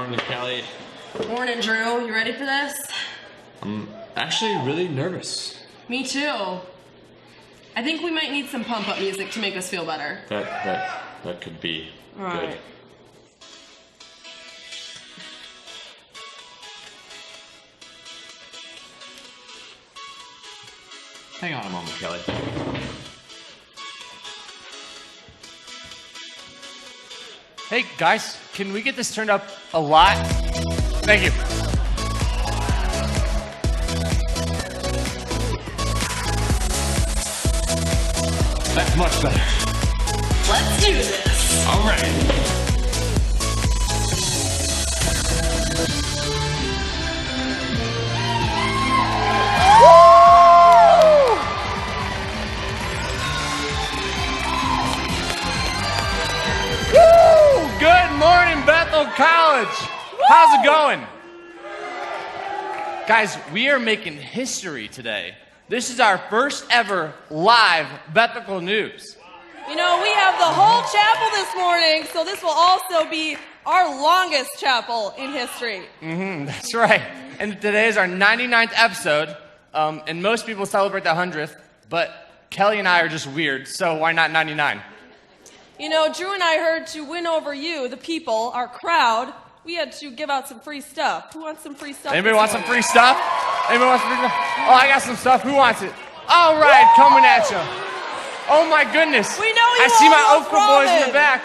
Morning, Kelly. Morning, Drew. You ready for this? I'm actually really nervous. Me too. I think we might need some pump-up music to make us feel better. That could be All right. good. Hang on a moment, Kelly. Hey, guys, can we get this turned up a lot? Thank you. That's much better. Let's do this. All right. Good morning, Bethel College. How's it going? Guys, we are making history today. This is our first ever live Bethical News. You know, we have the whole chapel this morning, so this will also be our longest chapel in history. That's right. And today is our 99th episode, and most people celebrate the 100th, but Kelly and I are just weird, so why not 99? You know, Drew and I heard to win over you, the people, our crowd, we had to give out some free stuff. Who wants some free stuff? Anybody want some free stuff? Anybody want some free stuff? Oh, I got some stuff. Who wants it? All right, coming at you. Oh my goodness. We know you I see my all Oakville boys in the ramen. back.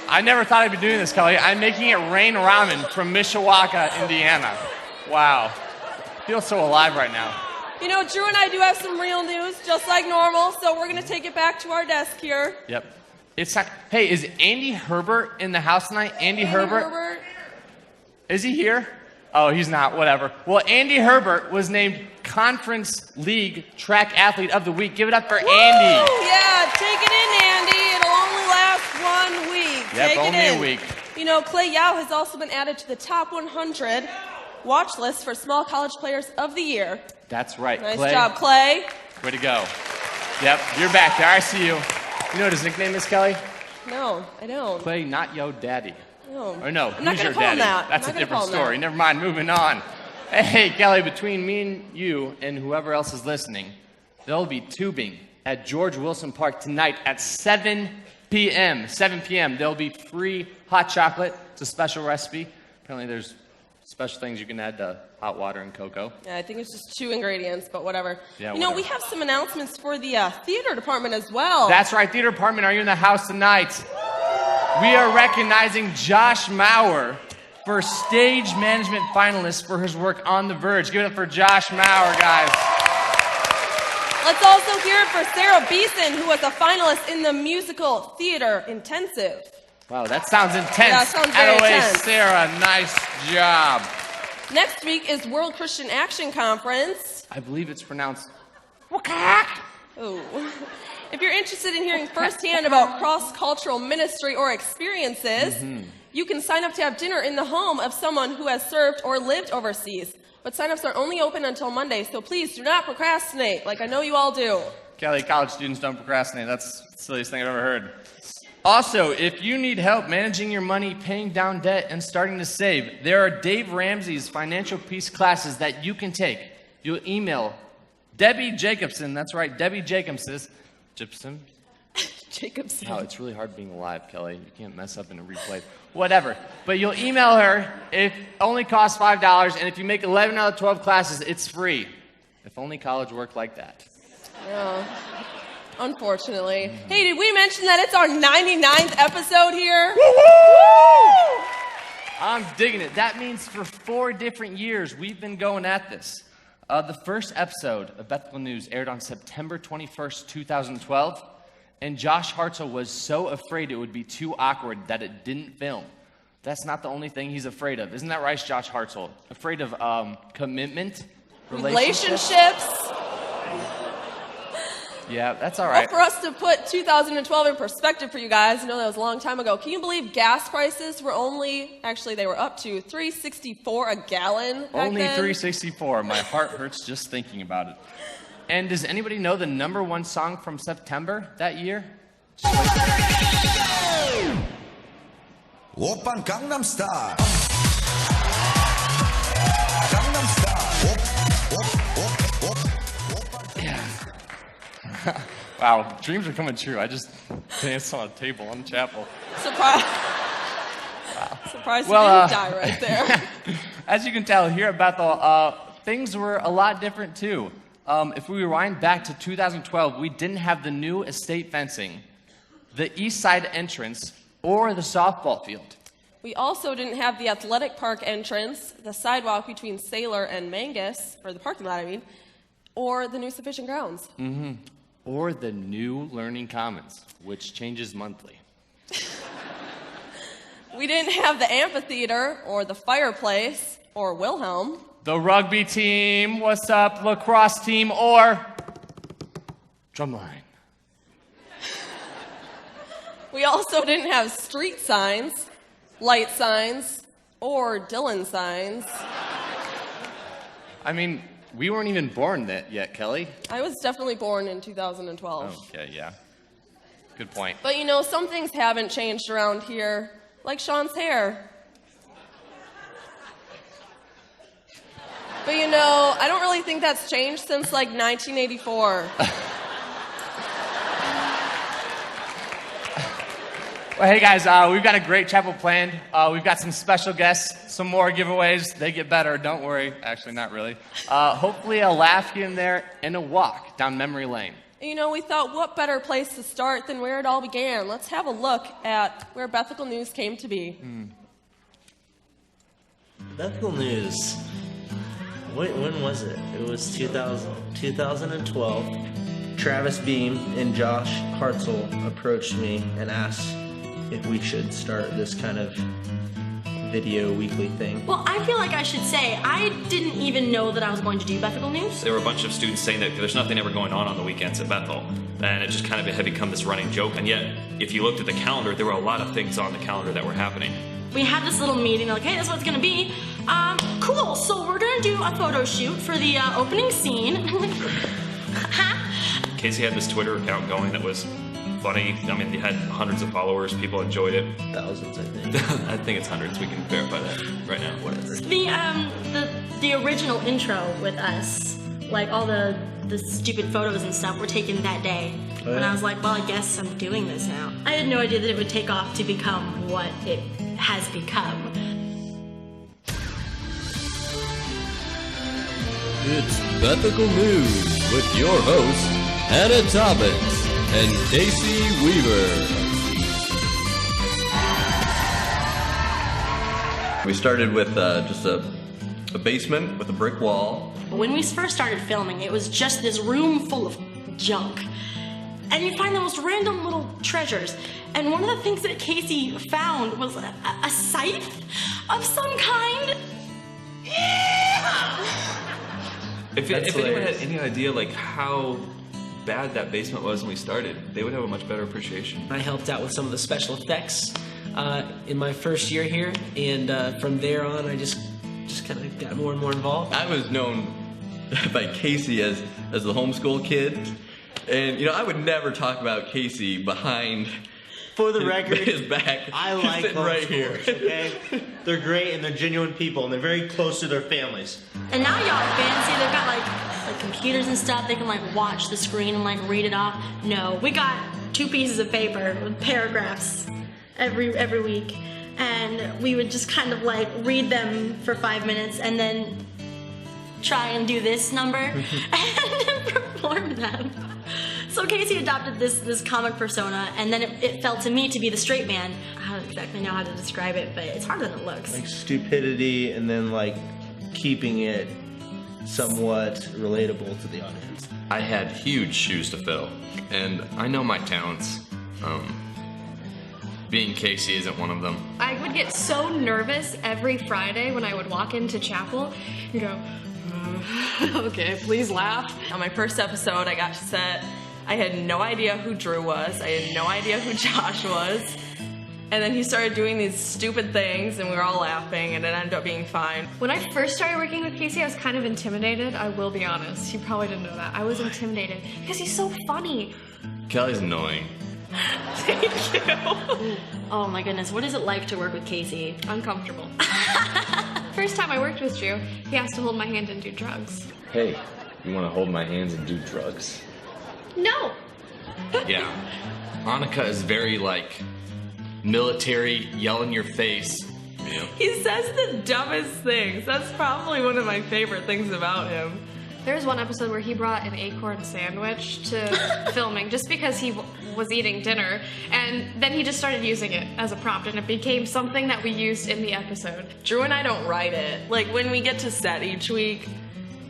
I never thought I'd be doing this, Kelly. I'm making it rain ramen from Mishawaka, Indiana. Wow. Feel so alive right now. You know, Drew and I do have some real news, just like normal, so we're going to take it back to our desk here. Yep. Hey, is Andy Herbert in the house tonight? Andy Herbert? Is he here? Oh, he's not. Whatever. Well, Andy Herbert was named Conference League Track Athlete of the Week. Give it up for Andy. Yeah, take it in, Andy. It'll only last 1 week. Yep, take only it in. a week. You know, Clay Yao has also been added to the top 100 watch list for Small College Players of the Year. That's right. Nice Clay. job, Clay. Way to go. Yep, you're back there. I see you. You know what his nickname is, Kelly? No, I don't. Clay, not yo daddy. No. Or no, I'm not who's gonna your call him daddy? that. That's I'm a not gonna different call him story. that. Never mind, moving on. Hey, Kelly, between me and you and whoever else is listening, there'll be tubing at George Wilson Park tonight at 7 p.m. 7 p.m. There'll be free hot chocolate. It's a special recipe. Apparently there's special things you can add to hot water and cocoa. Yeah, I think it's just 2 ingredients, but whatever. Yeah, you know, whatever. we have some announcements for the theater department as well. That's right, theater department, are you in the house tonight? We are recognizing Josh Maurer for stage management finalist for his work on The Verge. Give it up for Josh Maurer, guys. Let's also hear it for Sarah Beeson, who was a finalist in the musical theater intensive. Wow, that sounds intense. Yeah, it sounds very Away, intense. Sarah, nice job. Next week is World Christian Action Conference. I believe it's pronounced. Ooh. If you're interested in hearing firsthand about cross-cultural ministry or experiences, you can sign up to have dinner in the home of someone who has served or lived overseas. But sign-ups are only open until Monday, so please do not procrastinate, like I know you all do. Kelly, college students don't procrastinate. That's the silliest thing I've ever heard. Also, if you need help managing your money, paying down debt, and starting to save, there are Dave Ramsey's Financial Peace classes that you can take. You'll email Debbie Jacobson. That's right, Debbie Jacobson. Jacobson. Oh, it's really hard being alive, Kelly. You can't mess up in a replay. Whatever. But you'll email her. It only costs $5, and if you make 11 out of 12 classes, it's free. If only college worked like that. Yeah. Unfortunately. Hey, did we mention that it's our 99th episode here? Woo-hoo! I'm digging it. That means for 4 different years, we've been going at this. The first episode of Bethical News aired on September 21st, 2012, and Josh Hartzell was so afraid it would be too awkward that it didn't film. That's not the only thing he's afraid of. Isn't that right, Josh Hartzell? Afraid of commitment? Relationships. Yeah, that's all right. Well, for us to put 2012 in perspective for you guys, I know that was a long time ago. Can you believe gas prices were they were up to $3.64 a gallon back Only then? $3.64. My heart hurts just thinking about it. And does anybody know the #1 song from September that year? Oppan Gangnam Style. Gangnam Style. Yeah. Wow, dreams are coming true. I just danced on a table in chapel. Surprise. Wow. Surprised you Well, didn't die right there. As you can tell, here at Bethel, things were a lot different too. If we rewind back to 2012, we didn't have the new estate fencing, the east side entrance, or the softball field. We also didn't have the athletic park entrance, the sidewalk between Sailor and Mangus, or the parking lot, I mean, or the new sufficient grounds. Mm-hmm. Or the new Learning Commons, which changes monthly. We didn't have the amphitheater, or the fireplace, or Wilhelm. The rugby team, what's up, lacrosse team, or drumline. We also didn't have street signs, light signs, or Dylan signs. I mean, we weren't even born yet, Kelly. I was definitely born in 2012. Okay, yeah. Good point. But you know, some things haven't changed around here, like Sean's hair. But you know, I don't really think that's changed since like 1984. Well, hey guys, we've got a great chapel planned. We've got some special guests, some more giveaways. They get better, don't worry. Actually, not really. Hopefully a laugh in there and a walk down memory lane. You know, we thought what better place to start than where it all began. Let's have a look at where Bethical News came to be. Bethical News. When was it? It was 2012. Travis Beam and Josh Hartzell approached me and asked if we should start this kind of video weekly thing. Well, I feel like I should say, I didn't even know that I was going to do Bethical News. There were a bunch of students saying that there's nothing ever going on the weekends at Bethel. And it just kind of had become this running joke. And yet, if you looked at the calendar, there were a lot of things on the calendar that were happening. We had this little meeting, like, hey, this is what it's gonna be. Cool, so we're gonna do a photo shoot for the opening scene. Casey had this Twitter account going that was funny. I mean, he had hundreds of followers. People enjoyed it. Thousands, I think. I think it's hundreds. We can verify that right now. What is it? The original intro with us, like all the stupid photos and stuff were taken that day. Oh, yeah. And I was like, well, I guess I'm doing this now. I had no idea that it would take off to become what it has become. It's Bethical News with your hosts, Hannah Tobbins and Casey Weaver. We started with just a basement with a brick wall. When we first started filming, it was just this room full of junk. And you find the most random little treasures. And one of the things that Casey found was a scythe of some kind. If anyone had any idea like how bad that basement was when we started, they would have a much better appreciation. I helped out with some of the special effects in my first year here, and from there on, I just kind of got more and more involved. I was known by Casey as the homeschool kid, and you know I would never talk about Casey behind. For the record, his back. I like sitting right here. Okay, they're great and they're genuine people and they're very close to their families. And now y'all are fancy. They've got like computers and stuff. They can like watch the screen and like read it off. No, we got 2 pieces of paper with paragraphs every week, and we would just kind of like read them for 5 minutes and then try and do this number and then perform them. So Casey adopted this comic persona, and then it fell to me to be the straight man. I don't exactly know how to describe it, but it's harder than it looks. Like stupidity and then like keeping it somewhat relatable to the audience. I had huge shoes to fill, and I know my talents. Being Casey isn't one of them. I would get so nervous every Friday when I would walk into chapel and go, okay, please laugh. On my first episode, I got to set. I had no idea who Drew was. I had no idea who Josh was. And then he started doing these stupid things, and we were all laughing, and it ended up being fine. When I first started working with Casey, I was kind of intimidated. I will be honest. You probably didn't know that. I was intimidated because he's so funny. Kelly's annoying. Thank you. Oh my goodness, what is it like to work with Casey? Uncomfortable. First time I worked with Drew, he asked to hold my hand and do drugs. Hey, you want to hold my hands and do drugs? No. Yeah. Annika is very, like, military, yell in your face. Yeah. He says the dumbest things. That's probably one of my favorite things about him. There was one episode where he brought an acorn sandwich to filming just because he was eating dinner, and then he just started using it as a prompt, and it became something that we used in the episode. Drew and I don't write it. Like, when we get to set each week,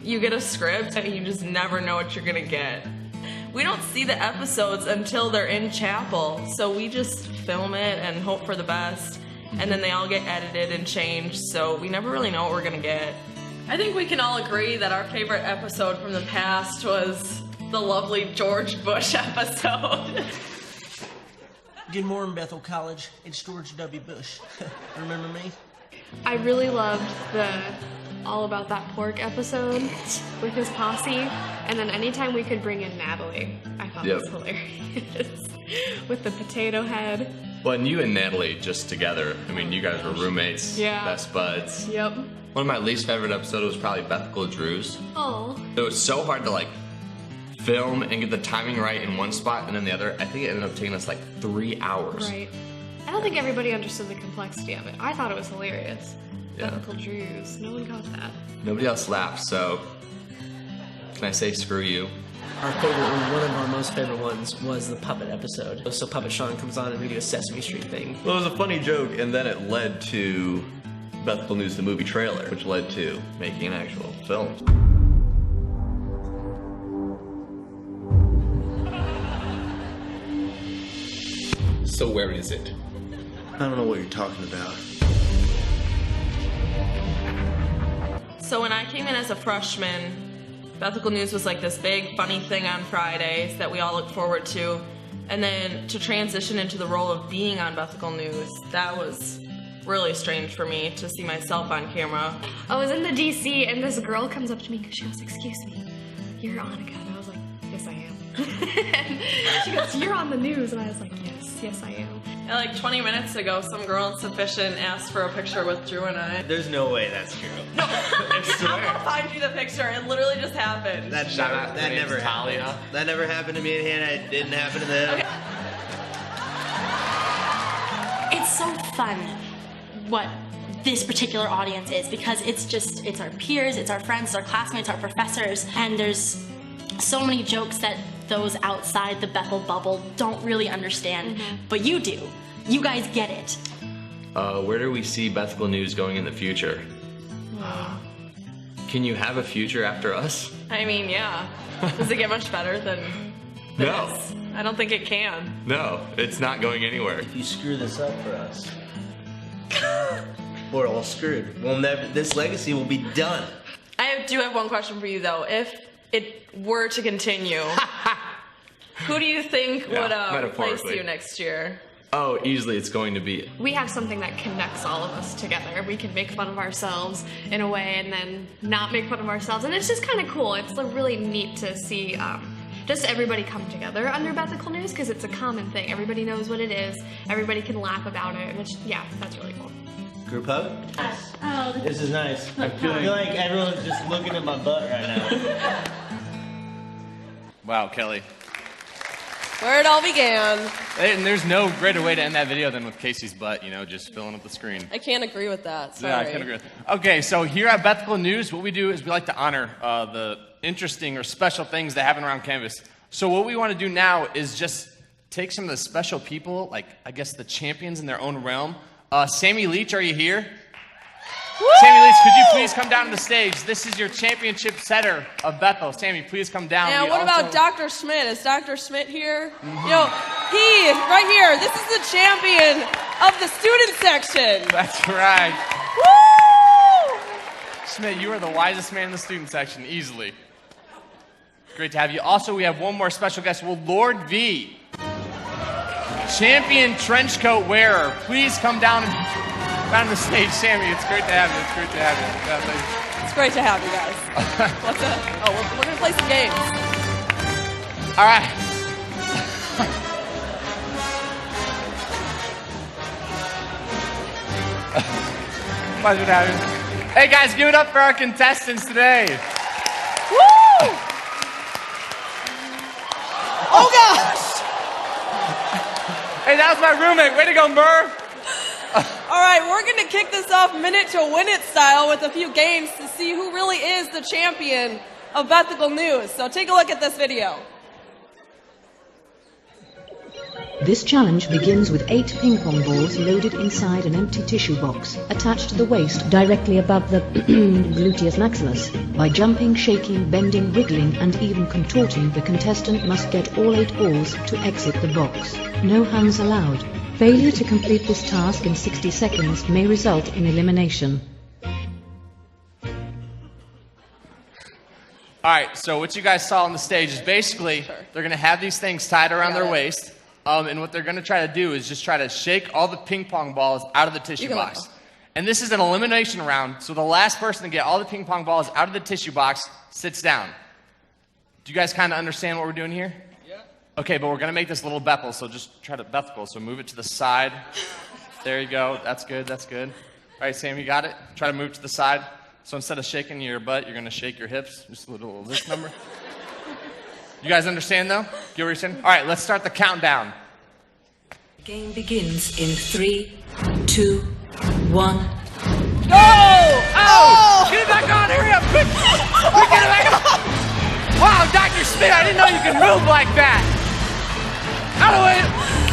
you get a script and you just never know what you're gonna get. We don't see the episodes until they're in chapel, so we just film it and hope for the best, and then they all get edited and changed, so we never really know what we're gonna get. I think we can all agree that our favorite episode from the past was the lovely George Bush episode. Good morning, Bethel College. It's George W. Bush. Remember me? I really loved the All About That Pork episode with his posse, and then anytime we could bring in Natalie, I thought it was hilarious. With the potato head. Well, and you and Natalie just together, I mean, you guys were roommates, best buds. Yep. One of my least favorite episodes was probably Bethical Drew's. Oh. It was so hard to, like, film and get the timing right in one spot and then the other. I think it ended up taking us like 3 hours. Right. I don't think everybody understood the complexity of it. I thought it was hilarious. Yeah. Bethical Drews. No one got that. Nobody else laughed, so can I say screw you? Our favorite one of our most favorite ones was the puppet episode. So Puppet Sean comes on and we do a Sesame Street thing. Well, it was a funny joke, and then it led to Bethical News, the movie trailer, which led to making an actual film. So where is it? I don't know what you're talking about. So when I came in as a freshman, Bethical News was like this big funny thing on Fridays that we all look forward to. And then to transition into the role of being on Bethical News, that was really strange for me to see myself on camera. I was in the DC and this girl comes up to me and she goes, "Excuse me, you're Annika." And I was like, "Yes, I am." And she goes, "You're on the news." And I was like, yes, I am. And like 20 minutes ago, some girl in Sufficient asked for a picture with Drew and I. There's no way that's true. No, I'll find you the picture. It literally just happened. That never happened. That never happened to me and Hannah. It didn't happen to them. Okay. It's so fun what this particular audience is, because it's our peers, it's our friends, it's our classmates, our professors, and there's so many jokes that those outside the Bethel bubble don't really understand, but you do. You guys get it. Where do we see Bethical News going in the future? Can you have a future after us? I mean, yeah. Does it get much better than No. this? I don't think it can. No, it's not going anywhere. If you screw this up for us, we're all screwed. We'll never. This legacy will be done. I do have one question for you, though. If it were to continue, who do you think would replace you next year? Oh, easily it's going to be. We have something that connects all of us together. We can make fun of ourselves in a way and then not make fun of ourselves. And it's just kind of cool. It's really neat to see just everybody come together under Bethical News, because it's a common thing. Everybody knows what it is. Everybody can laugh about it. And it's, yeah, that's really cool. Group hug? Oh, This is nice. I feel like everyone's just looking at my butt right now. Wow, Kelly. Where it all began. And there's no greater way to end that video than with Casey's butt, just filling up the screen. I can't agree with that. Sorry. Yeah, I can agree with that. Okay, so here at Bethical News, what we do is we like to honor the interesting or special things that happen around campus. So what we want to do now is just take some of the special people, like, I guess, the champions in their own realm. Sammy Leach, are you here? Woo! Sammy Leach, could you please come down to the stage? This is your championship setter of Bethel. Sammy, please come down. Yeah, what about Dr. Schmidt? Is Dr. Schmidt here? He, right here, this is the champion of the student section. That's right. Woo! Schmidt, you are the wisest man in the student section, easily. Great to have you. Also, we have one more special guest. Well, Lord V, champion trench coat wearer. Please come down the stage. Sammy, it's great to have you. It's great to have you. It's great to have you guys. What's up? Oh, we're going to play some games. All right. Pleasure to have you. Hey guys, give it up for our contestants today. Woo! Oh gosh! Hey, that was my roommate. Way to go, Murr. All right, we're going to kick this off minute to win it style with a few games to see who really is the champion of Bethical News. So take a look at this video. This challenge begins with 8 ping pong balls loaded inside an empty tissue box, attached to the waist directly above the gluteus maximus. By jumping, shaking, bending, wriggling, and even contorting, the contestant must get all 8 balls to exit the box. No hands allowed. Failure to complete this task in 60 seconds may result in elimination. All right, so what you guys saw on the stage is basically they're going to have these things tied around their waist, and what they're going to try to do is just try to shake all the ping pong balls out of the tissue box. And this is an elimination round, so the last person to get all the ping pong balls out of the tissue box sits down. Do you guys kind of understand what we're doing here? Yeah. Okay, but we're going to make this a little Bethical, so just try to Bethical. So move it to the side. There you go. That's good. That's good. All right, Sam, you got it? Try to move to the side. So instead of shaking your butt, you're going to shake your hips. Just a little this number. You guys understand, though? Get what you're saying? All right, let's start the countdown. The game begins in 3, 2, 1. Go! Oh! Get it back on! Hurry up! Quick! Quick, get it back on! Wow, Dr. Smith, I didn't know you could move like that! Out of the way!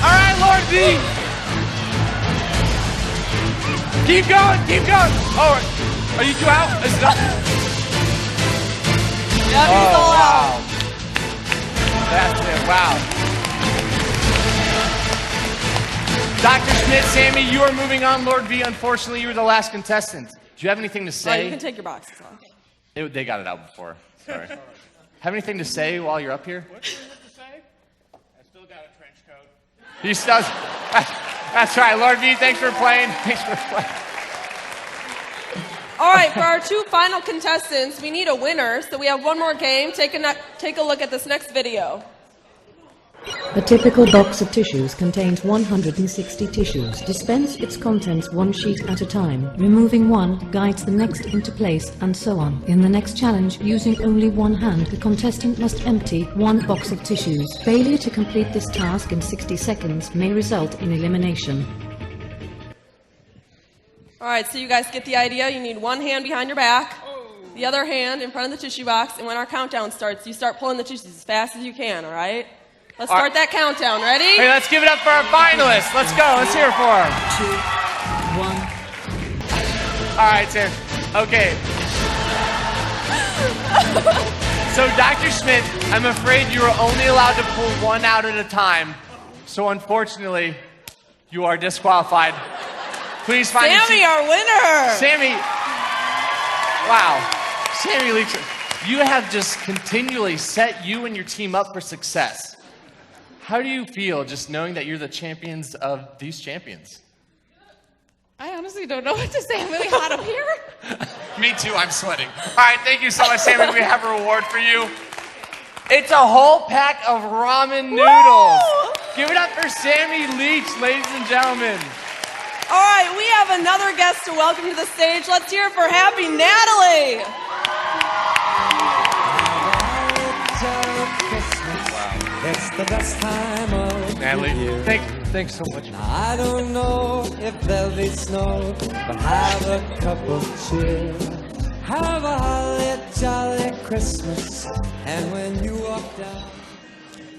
All right, Lord B! Keep going, keep going! Oh, are you two out? Is it up? Yeah, he's all out. That's it, wow. Dr. Schmidt, Sammy, you are moving on. Lord B, unfortunately, you were the last contestant. Do you have anything to say? Oh, you can take your boxes off. They got it out before. Sorry. Have anything to say while you're up here? What do you have to say? I still got a trench coat. He still. That's right. Lord B, thanks for playing. Thanks for playing. All right, for our 2 final contestants, we need a winner. So we have one more game. Take a look at this next video. A typical box of tissues contains 160 tissues. Dispense its contents 1 sheet at a time. Removing one guides the next into place, and so on. In the next challenge, using only one hand, the contestant must empty 1 box of tissues. Failure to complete this task in 60 seconds may result in elimination. All right, so you guys get the idea. You need one hand behind your back, the other hand in front of the tissue box, and when our countdown starts, you start pulling the tissues as fast as you can, all right? Let's start that countdown. Ready? Hey, let's give it up for our finalists. Let's go. Let's hear it for them. 2, 1. All right, Sam. Okay. So, Dr. Schmidt, I'm afraid you are only allowed to pull one out at a time. So, unfortunately, you are disqualified. Please find Sammy, our winner. Sammy. Wow. Sammy Leach, you have just continually set you and your team up for success. How do you feel just knowing that you're the champions of these champions? I honestly don't know what to say. I'm really hot up here. Me too, I'm sweating. All right, thank you so much, Sammy. We have a reward for you. It's a whole pack of ramen noodles. Woo! Give it up for Sammy Leach, ladies and gentlemen. All right, we have another guest to welcome to the stage. Let's hear it for Happy Natalie. It's the best time of Natalie, the year. Thanks so much. Now, I don't know if there'll be snow, but have a cup of cheer. Have a holly jolly Christmas, and when you walk down.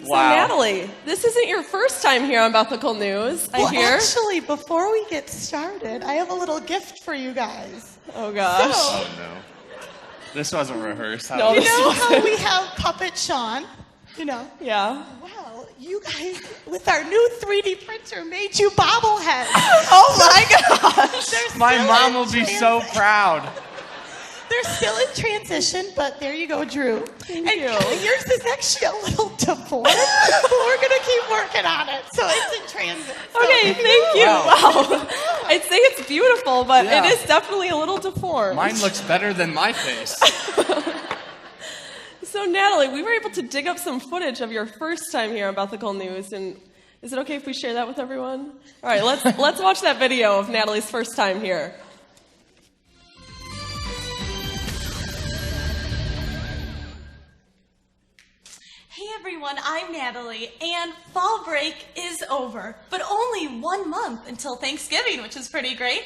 So Natalie, this isn't your first time here on Bethical News, I hear. Actually, before we get started, I have a little gift for you guys. Oh gosh. Oh no. This wasn't rehearsed. You know how we have Puppet Sean? You know? Yeah. Well, you guys, with our new 3D printer, made you bobbleheads. Oh my gosh. My mom will be so proud. They're still in transition, but there you go, Drew. Thank you. Yours is actually a little deformed, but we're going to keep working on it, so it's in transit. Okay, thank you. Wow. I'd say it's beautiful, but Yeah. it is definitely a little deformed. Mine looks better than my face. So Natalie, we were able to dig up some footage of your first time here on Bethical News, and is it okay if we share that with everyone? All right, let's watch that video of Natalie's first time here. everyone, I'm Natalie, and fall break is over, but only 1 month until Thanksgiving, which is pretty great.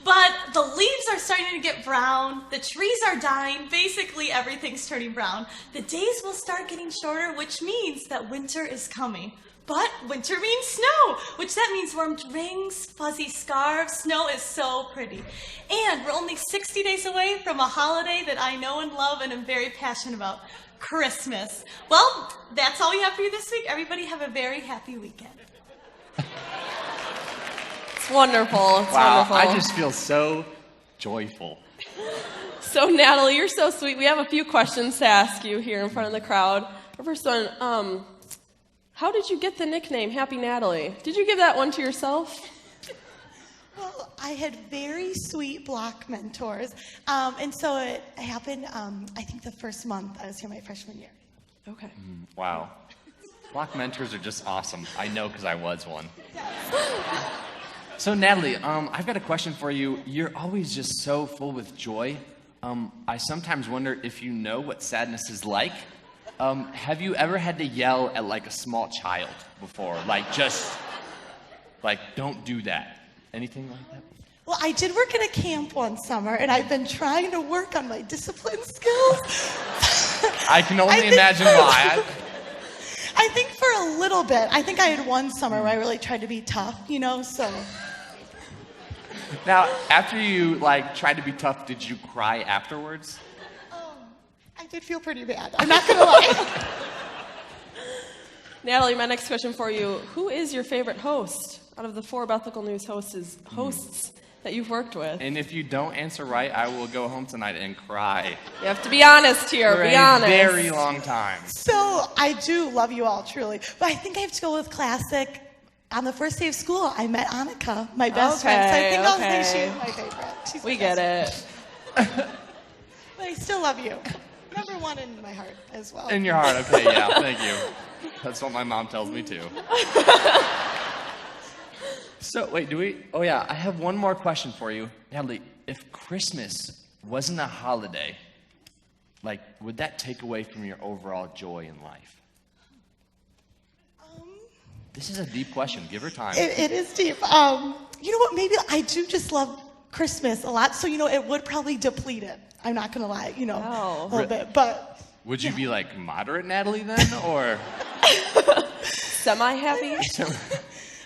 But the leaves are starting to get brown, the trees are dying, basically everything's turning brown. The days will start getting shorter, which means that winter is coming. But winter means snow, which that means warm rings, fuzzy scarves. Snow is so pretty. And we're only 60 days away from a holiday that I know and love and am very passionate about, Christmas. Well, that's all we have for you this week. Everybody have a very happy weekend. It's wonderful. It's Wow, wonderful. I just feel so joyful. So, Natalie, you're so sweet. We have a few questions to ask you here in front of the crowd. Our first one, how did you get the nickname Happy Natalie? Did you give that one to yourself? Well, I had very sweet block mentors, and so it happened, I think the first month I was here my freshman year. Okay. Wow. Block mentors are just awesome. I know because I was one. So, Natalie, I've got a question for you. You're always just so full with joy. I sometimes wonder if you know what sadness is like. Have you ever had to yell at like a small child before? Like, just, like, don't do that. Anything like that? Well, I did work at a camp one summer, and I've been trying to work on my discipline skills. I can only imagine why. I think for a little bit. I think I had one summer where I really tried to be tough, you know, so. Now, after you, like, tried to be tough, did you cry afterwards? I did feel pretty bad. I'm not going to lie. Natalie, my next question for you. Who is your favorite host out of the 4 Bethical News hosts that you've worked with? And if you don't answer right, I will go home tonight and cry. You have to be honest here. For Be a honest. very long time. So I do love you all, truly. But I think I have to go with classic. On the first day of school, I met Annika, my best friend. So I think I'll say she's my favorite. She's We my get best it. friend. But I still love you. Number one in my heart as well. In your heart, okay, yeah, thank you. That's what my mom tells me too. So, wait, oh yeah, I have one more question for you. Natalie, if Christmas wasn't a holiday, like, would that take away from your overall joy in life? This is a deep question. Give her time. It is deep. You know what? Maybe I do just love Christmas a lot, so, you know, it would probably deplete it. I'm not going to lie, you know, a little bit, but. Would you be like moderate Natalie then, or? Semi-happy?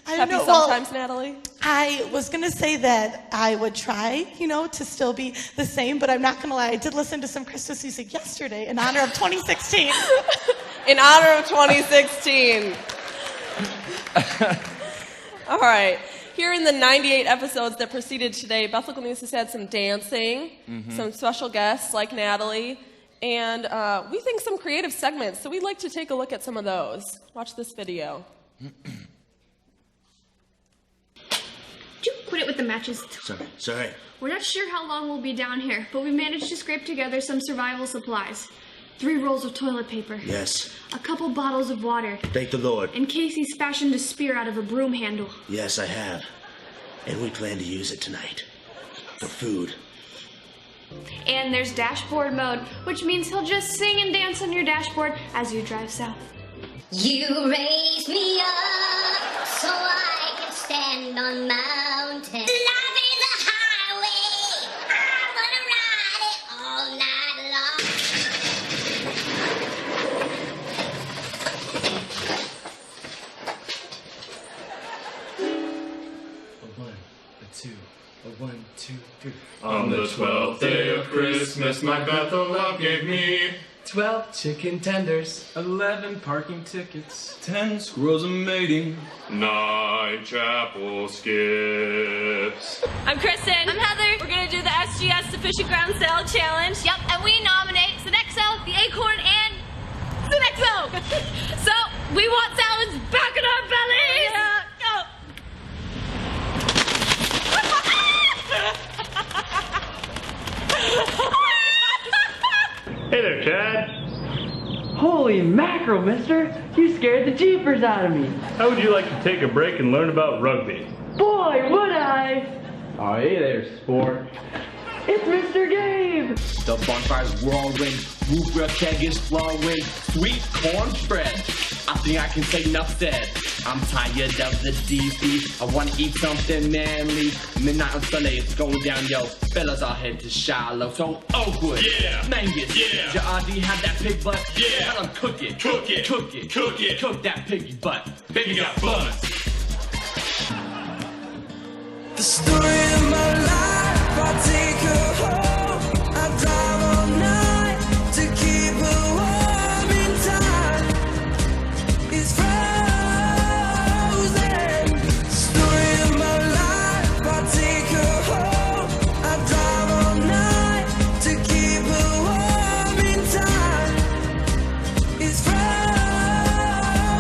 I Happy don't know. sometimes, Well, Natalie? I was going to say that I would try, you know, to still be the same, but I'm not going to lie. I did listen to some Christmas music yesterday in honor of 2016. In honor of 2016. All right. Here in the 98 episodes that preceded today, Bethical News has had some dancing, some special guests like Natalie, and we think some creative segments. So we'd like to take a look at some of those. Watch this video. Did you quit it with the matches? Sorry. We're not sure how long we'll be down here, but we managed to scrape together some survival supplies. 3 rolls of toilet paper. Yes. A couple bottles of water. Thank the Lord. And Casey's fashioned a spear out of a broom handle. Yes, I have. And we plan to use it tonight. For food. And there's dashboard mode, which means he'll just sing and dance on your dashboard as you drive south. You raise me up so I can stand on mountains. Life is a highway. I wanna ride it all night long. A 1, a 2, a 1, 2, 3. On the 12th day of Christmas, my Bethel love gave me 12 chicken tenders, 11 parking tickets, 10 squirrels a mating, 9 chapel skips. I'm Kristen. I'm Heather. We're gonna do the SGS Sufficient Ground Salad Challenge. Yep, and we nominate Sodexo, the Acorn, and Sodexo. So we want salads back in our bellies. Yeah, go. Hey there, Chad. Holy mackerel, mister! You scared the jeepers out of me. How would you like to take a break and learn about rugby? Boy, would I! Oh, hey there, sport. It's Mr. Gabe! The bonfire's roaring, roof rail keg is flowing, sweet cornbread. I think I can say enough said. I'm tired of the DC. I wanna eat something manly. Midnight on Sunday, it's going down, yo. Fellas all head to Shiloh. So Oakwood, Mangus, your auntie had that pig butt. Tell them cook it, cook it, cook it, cook it, cook that piggy butt. Baby got buzz. The story of my life, I take her home. I drive all night to keep her warm in time. It's frozen. Story of my life, I take her home. I drive all night to keep her warm in time. It's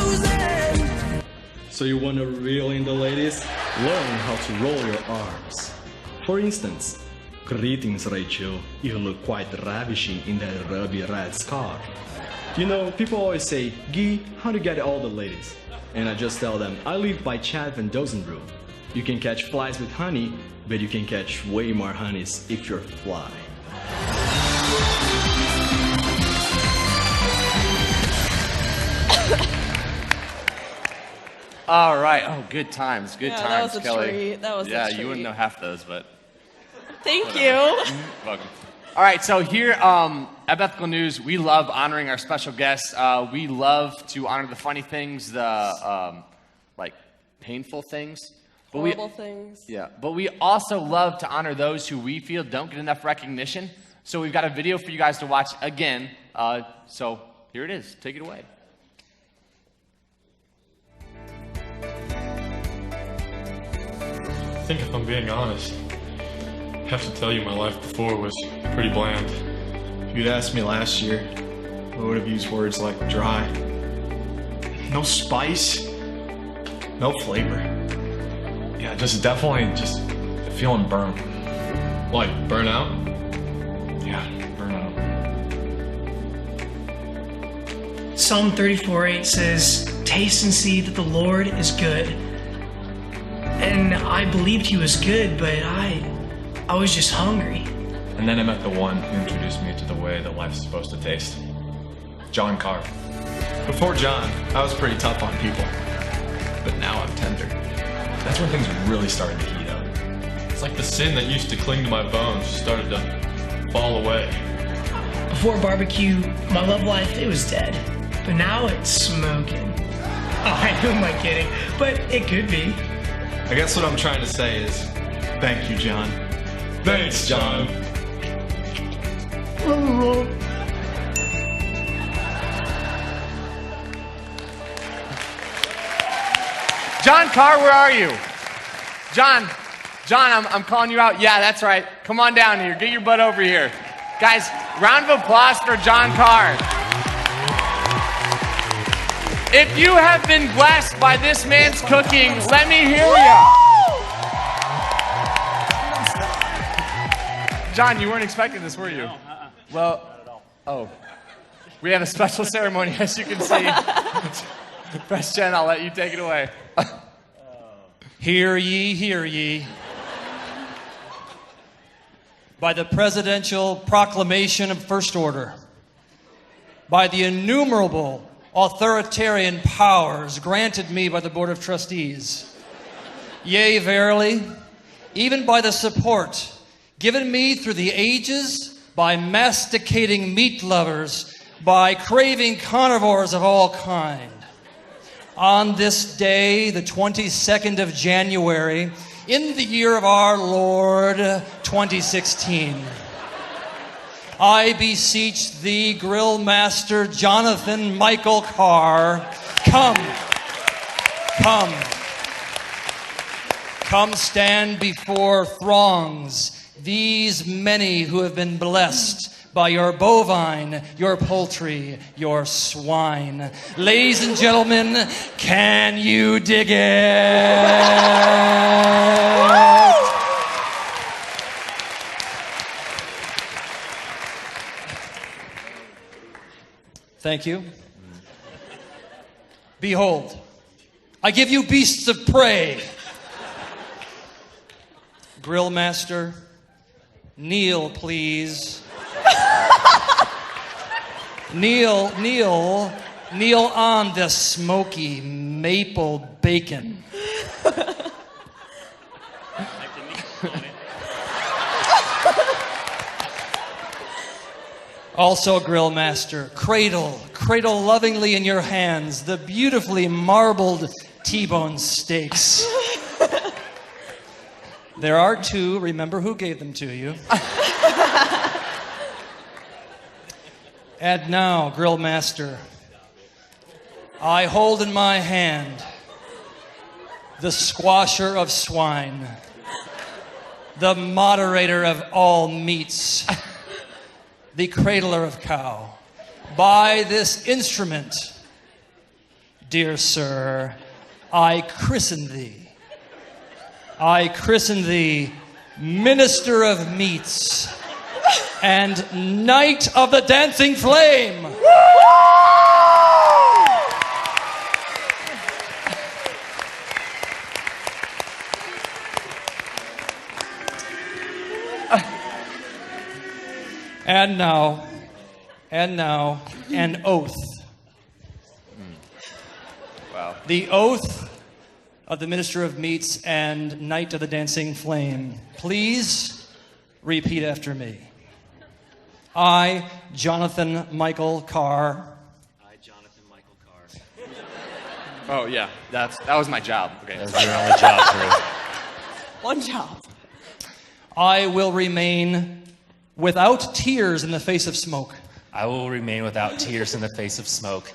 frozen. So you want to reel in the ladies? Learn how to roll your arms. For instance, greetings Rachel, you look quite ravishing in that ruby red scarf. You know, people always say, Guy, how to get all the ladies? And I just tell them, I live by Chad Van Dozen rule. You can catch flies with honey, but you can catch way more honeys if you're a fly. All right. Oh, good times. Good Yeah, times, that was a Kelly. treat. That was a yeah, treat. you wouldn't know half those, but. Thank whatever. you. Welcome. All right, so here at Bethical News, we love honoring our special guests. We love to honor the funny things, the like painful things. But Horrible things. Yeah, but we also love to honor those who we feel don't get enough recognition. So we've got a video for you guys to watch again. So here it is. Take it away. I think if I'm being honest, I have to tell you my life before was pretty bland. If you'd asked me last year, I would have used words like dry. No spice. No flavor. Yeah, just definitely just feeling burned. Like, burn out? Yeah, burn out. Psalm 34:8 says, "Taste and see that the Lord is good." And I believed he was good, but I was just hungry. And then I met the one who introduced me to the way that life's supposed to taste. John Carr. Before John, I was pretty tough on people. But now I'm tender. That's when things really started to heat up. It's like the sin that used to cling to my bones started to fall away. Before barbecue, my love life, it was dead. But now it's smoking. Oh, who am I kidding? But it could be. I guess what I'm trying to say is, thank you, John. Thanks, John. John Carr, where are you? John, I'm calling you out. Yeah, that's right. Come on down here. Get your butt over here. Guys, round of applause for John Carr. If you have been blessed by this man's cooking, let me hear ya. John, you weren't expecting this, were you? No, Well, not at all. Oh. We have a special ceremony, as you can see. Press Jen, I'll let you take it away. Hear ye, hear ye. By the presidential proclamation of first order, by the innumerable authoritarian powers granted me by the Board of Trustees, yea, verily, even by the support given me through the ages by masticating meat lovers, by craving carnivores of all kind. On this day, the 22nd of January, in the year of our Lord, 2016, I beseech thee, Grill Master Jonathan Michael Carr, come stand before throngs, these many who have been blessed by your bovine, your poultry, your swine. Ladies and gentlemen, can you dig it? Thank you. Behold, I give you beasts of prey. Grill Master, Kneel, please. Kneel on the smoky maple bacon. Also, Grill Master, cradle lovingly in your hands the beautifully marbled T-bone steaks. There are two. Remember who gave them to you. And now, Grill Master, I hold in my hand the squasher of swine, the moderator of all meats, the cradler of cow. By this instrument, dear sir, I christen thee. I christen thee Minister of Meats and Knight of the Dancing Flame. And now, an oath. Wow. The oath of the Minister of Meats and Knight of the Dancing Flame. Please repeat after me. I, Jonathan Michael Carr. Oh, yeah. That was my job. Okay. That was your only job, Drew. One job. I will remain without tears in the face of smoke. I will remain without tears in the face of smoke.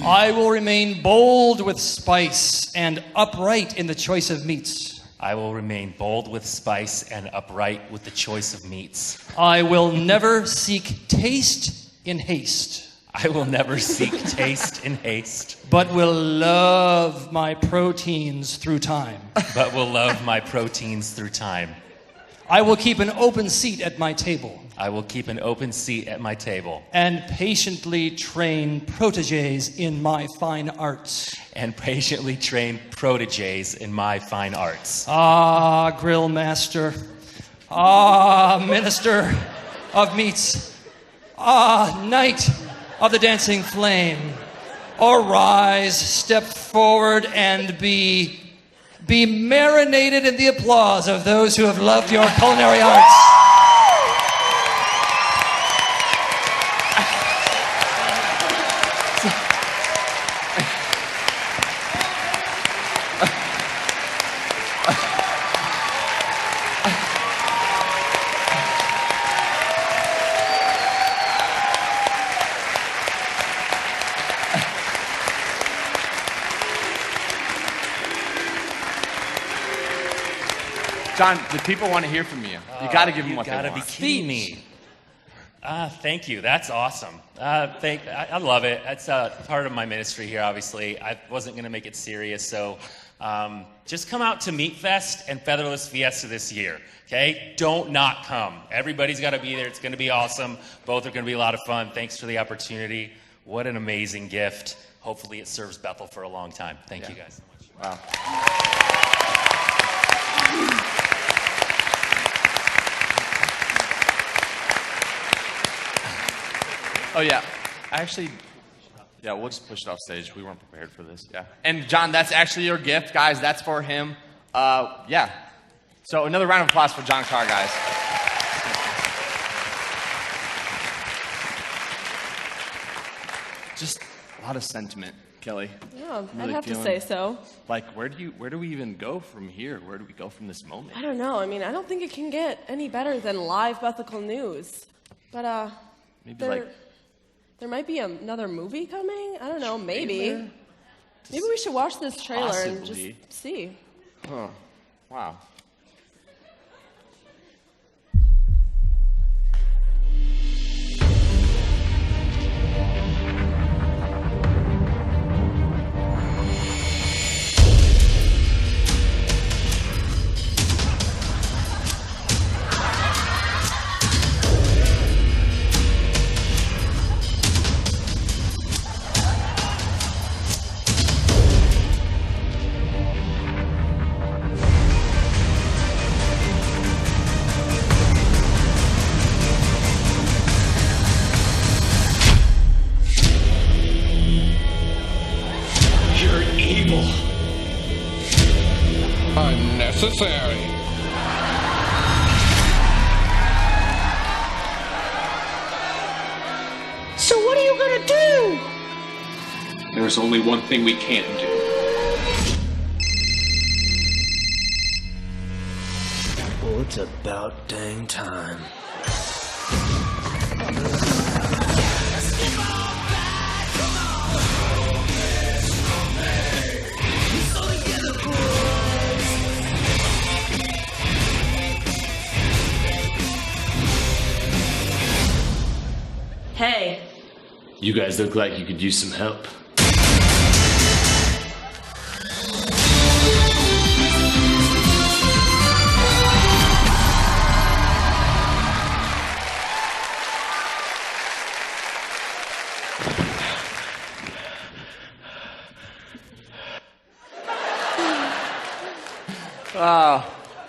I will remain bold with spice and upright in the choice of meats. I will remain bold with spice and upright with the choice of meats. I will never seek taste in haste. I will never seek taste in haste. But will love my proteins through time. But will love my proteins through time. I will keep an open seat at my table. I will keep an open seat at my table. And patiently train proteges in my fine arts. And patiently train proteges in my fine arts. Ah, Grill Master. Ah, Minister of Meats. Ah, Knight of the Dancing Flame. Arise, step forward, and be marinated in the applause of those who have loved your culinary arts. John, the people want to hear from you. You got to give them what they want. You got to be kidding me. Thank you. That's awesome. I love it. That's part of my ministry here, obviously. I wasn't going to make it serious, so just come out to Meat Fest and Featherless Fiesta this year, okay? Don't not come. Everybody's got to be there. It's going to be awesome. Both are going to be a lot of fun. Thanks for the opportunity. What an amazing gift. Hopefully it serves Bethel for a long time. Thank you guys so much. Wow. Oh, yeah. We'll just push it off stage. We weren't prepared for this. Yeah. And, John, that's actually your gift, guys. That's for him. Yeah. So, another round of applause for John Carr, guys. Just a lot of sentiment, Kelly. Yeah, Really I'd have to feeling- say so. Like, where do we even go from here? Where do we go from this moment? I don't know. I mean, I don't think it can get any better than live Bethical news. But, Maybe there might be another movie coming? I don't know, maybe. Trailer? Maybe we should watch this trailer and Possibly. just see. Huh. Wow. necessary. So what are you gonna do? There's only one thing we can't do. Well, it's about dang time. Hey. You guys look like you could use some help.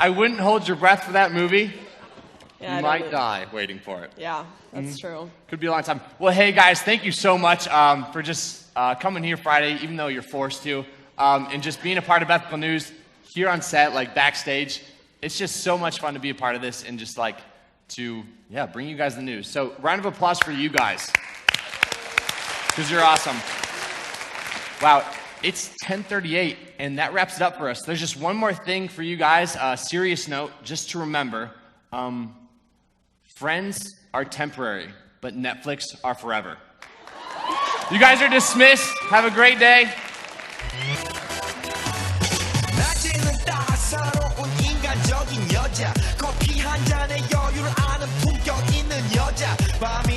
I wouldn't hold your breath for that movie. Yeah, You I might don't- die waiting for it. Yeah, that's true. Could be a long time. Well, hey guys, thank you so much for just coming here Friday, even though you're forced to, and just being a part of Bethical News here on set, like backstage. It's just so much fun to be a part of this and just like to, bring you guys the news. So round of applause for you guys, because you're awesome. Wow, it's 10:38, and that wraps it up for us. There's just one more thing for you guys, a serious note, just to remember. Friends are temporary, but Netflix are forever. You guys are dismissed. Have a great day. 낮에는 따사로운 인간적인 여자 커피 한 잔에 여유를 아는 품격 있는 여자 밤이